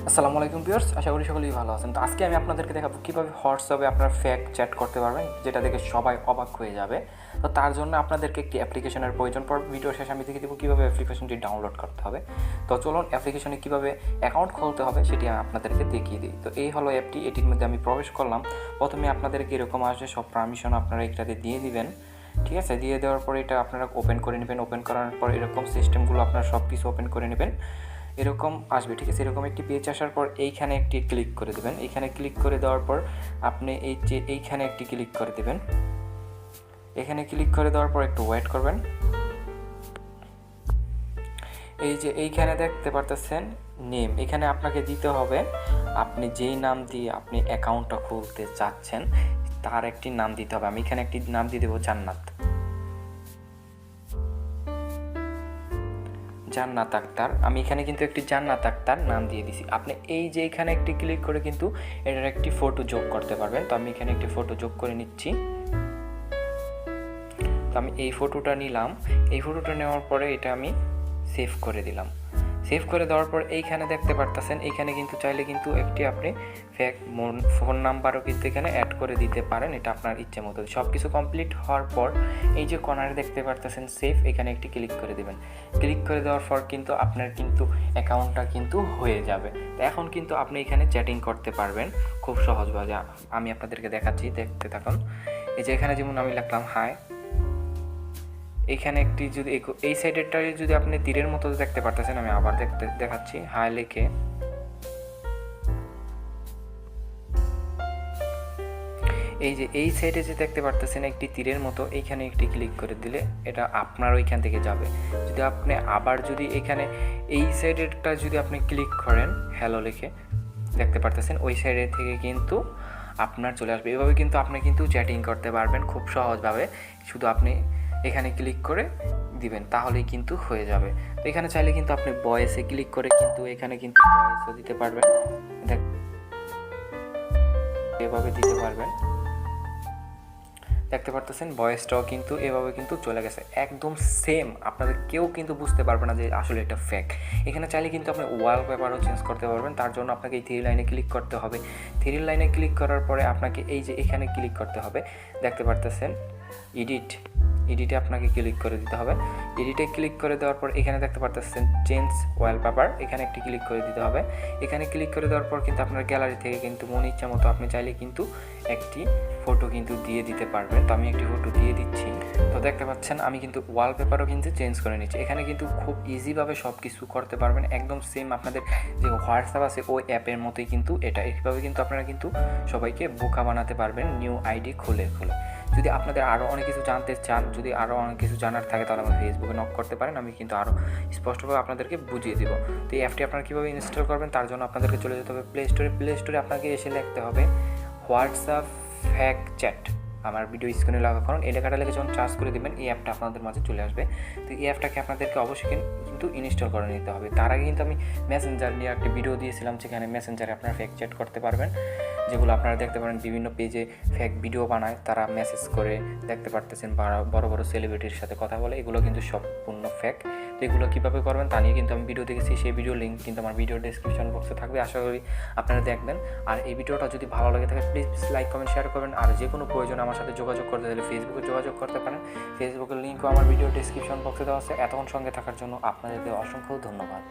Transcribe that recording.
আসসালামু আলাইকুম ভিউয়ার্স, আশা করি সকলেই ভালো আছেন। তো আজকে আমি আপনাদেরকে দেখাবো কীভাবে হোয়াটসঅ্যাপে আপনারা ফেক চ্যাট করতে পারবেন, যেটা দেখে সবাই অবাক হয়ে যাবে। তো তার জন্য আপনাদেরকে একটি অ্যাপ্লিকেশনের প্রয়োজন পড়বে। ভিডিও শেষে আমি দেখিয়ে দেবো কীভাবে অ্যাপ্লিকেশনটি ডাউনলোড করতে হবে। তো চলুন অ্যাপ্লিকেশনে কীভাবে অ্যাকাউন্ট খুলতে হবে সেটি আমি আপনাদেরকে দেখিয়ে দিই। তো এই হলো অ্যাপটি, এটির মধ্যে আমি প্রবেশ করলাম। প্রথমে আপনাদেরকে এরকম আসবে, সব পারমিশন আপনারা এটাতে দিয়ে দিবেন। ঠিক আছে, দিয়ে দেওয়ার পরে এটা আপনারা ওপেন করে নেবেন। ওপেন করার পর এরকম সিস্টেমগুলো আপনারা সব কিছু ওপেন করে নেবেন, এরকম আসবে। ঠিক আছে, এরকম একটি পেজ আসার পর এইখানে একটি ক্লিক করে দেবেন। এইখানে ক্লিক করে দেওয়ার পর আপনি এইখানে একটি ক্লিক করে দেবেন। এখানে ক্লিক করে দেওয়ার পর একটু ওয়েট করবেন। এই যে এইখানে দেখতে পারতেছেন নেম, এখানে আপনাকে দিতে হবে আপনি যেই নাম দিয়ে আপনি অ্যাকাউন্টটা খুলতে চাচ্ছেন তার একটি নাম দিতে হবে। আমি এখানে একটি নাম দিয়ে দেবো জান্নাত আক্তার। আমি এখানে কিন্তু একটি জান্নাত আক্তার নাম দিয়ে দিছি। আপনি এই যে এখানে একটি ক্লিক করে কিন্তু এটার একটি ফটো যোগ করতে পারবেন। তো আমি এখানে একটি ফটো যোগ করে নিচ্ছি। তো আমি এই ফটোটা নিলাম। এই ফটোটা নেওয়ার পরে এটা আমি সেভ করে দিলাম। সেভ করে দেওয়ার পর এইখানে দেখতে পারতেছেন, এইখানে কিন্তু চাইলে কিন্তু একটি আপনি ফেক ফোন নাম্বারও কিন্তু এখানে অ্যাড করে দিতে পারেন, এটা আপনার ইচ্ছে মতো। সব কিছু কমপ্লিট হওয়ার পর এই যে কর্নারে দেখতে পারতেছেন সেভ, এখানে একটি ক্লিক করে দেবেন। ক্লিক করে দেওয়ার পর কিন্তু আপনার কিন্তু অ্যাকাউন্টটা কিন্তু হয়ে যাবে। তো এখন কিন্তু আপনি এখানে চ্যাটিং করতে পারবেন খুব সহজভাবে। আমি আপনাদেরকে দেখাচ্ছি, দেখতে থাকুন। এই যে এখানে যেমন আমি লিখলাম হাই, এইখানে একটি যদি এই সাইডেরটাই যদি আপনি তীরের মতো দেখতে পারতেছেন, আমি আবার দেখাচ্ছি। হাই লিখে এই যে এই সাইডে যে দেখতে পারতেছেন একটি তীরের মতো, এইখানে একটি ক্লিক করে দিলে এটা আপনার ওইখান থেকে যাবে। যদি আপনি আবার যদি এখানে এই সাইডেরটা যদি আপনি ক্লিক করেন, হ্যালো লিখে দেখতে পারতেছেন ওই সাইডের থেকে কিন্তু আপনার চলে আসবে। এভাবে কিন্তু আপনি কিন্তু চ্যাটিং করতে পারবেন খুব সহজভাবে। শুধু আপনি এখানে ক্লিক করে দিবেন, তাহলেই কিন্তু হয়ে যাবে। তো এখানে চাইলে কিন্তু আপনি ভয়েসে ক্লিক করে কিন্তু এখানে কিন্তু ভয়েসও দিতে পারবেন, এভাবে দিতে পারবেন। দেখতে পারতেছেন ভয়েসটাও কিন্তু এভাবে কিন্তু চলে গেছে, একদম সেম। আপনাদের কেউ কিন্তু বুঝতে পারবে না যে আসলে এটা ফেক। এখানে চাইলে কিন্তু আপনি ওয়ালপেপারও চেঞ্জ করতে পারবেন। তার জন্য আপনাকে এই থ্রি লাইনে ক্লিক করতে হবে। থ্রি লাইনে ক্লিক করার পরে আপনাকে এই যে এখানে ক্লিক করতে হবে, দেখতে পারতেছেন এডিটে আপনাকে ক্লিক করে দিতে হবে। এডিটে ক্লিক করে দেওয়ার পর এখানে দেখতে পারতেছেন চেঞ্জ ওয়ালপেপার, এখানে একটি ক্লিক করে দিতে হবে। এখানে ক্লিক করে দেওয়ার পর কিন্তু আপনার গ্যালারি থেকে কিন্তু মন ইচ্ছা মতো আপনি চাইলে কিন্তু একটি ফটো কিন্তু দিয়ে দিতে পারবেন। তো আমি একটি ফটো দিয়ে দিচ্ছি। তো দেখতে পাচ্ছেন আমি কিন্তু ওয়ালপেপারও কিন্তু চেঞ্জ করে নিচ্ছি। এখানে কিন্তু খুব ইজিভাবে সব কিছু করতে পারবেন, একদম সেম আপনাদের যে হোয়াটসঅ্যাপ আছে ওই অ্যাপের মতোই কিন্তু এটা। এইভাবে কিন্তু আপনারা কিন্তু সবাইকে বোকা বানাতে পারবেন নিউ আইডি খুলে। যদি আপনাদের আরও অনেক কিছু জানতে চান, যদি আরও অনেক কিছু জানার থাকে, তাহলে আমার ফেসবুকে নক করতে পারেন, আমি কিন্তু আরও স্পষ্টভাবে আপনাদেরকে বুঝিয়ে দেবো। তো এই অ্যাপটি আপনারা কীভাবে ইনস্টল করবেন তার জন্য আপনাদেরকে চলে যেতে হবে প্লে স্টোরে আপনাকে এসে লিখতে হবে হোয়াটসঅ্যাপ ফেক চ্যাট। আমার ভিডিও স্ক্রিনে লাগা কারণ এই লেখাটা লিখে যখন চার্জ করে দেবেন এই অ্যাপটা আপনাদের মাঝে চলে আসবে। তো এই অ্যাপটাকে আপনাদেরকে অবশ্যই কিন্তু ইনস্টল করে নিতে হবে। তার আগে কিন্তু আমি মেসেঞ্জার নিয়ে একটি ভিডিও দিয়েছিলাম, যেখানে মেসেঞ্জারে আপনারা ফেক চ্যাট করতে পারবেন, যেগুলো আপনারা দেখতে পারেন বিভিন্ন পেজে ফেক ভিডিও বানায়, তারা মেসেজ করে দেখতে পারতেছেন বড় বড় সেলিব্রিটির সাথে কথা বলে, এগুলো কিন্তু সম্পূর্ণ ফেক। তো এগুলো কীভাবে করবেন তা নিয়ে কিন্তু আমি ভিডিও দেখেছি, সেই ভিডিও লিঙ্ক কিন্তু আমার ভিডিও ডেসক্রিপশন বক্সে থাকবে, আশা করি আপনারা দেখবেন। আর এই ভিডিওটা যদি ভালো লাগে থাকে প্লিজ লাইক কমেন্ট শেয়ার করবেন। আর যে কোনো প্রয়োজন আমার সাথে যোগাযোগ করতে হলে ফেসবুকে যোগাযোগ করতে পারেন, ফেসবুকের লিঙ্কও আমার ভিডিও ডেসক্রিপশন বক্সে দেওয়া আছে। এতক্ষণ সঙ্গে থাকার জন্য আপনাদেরকে অসংখ্য ধন্যবাদ।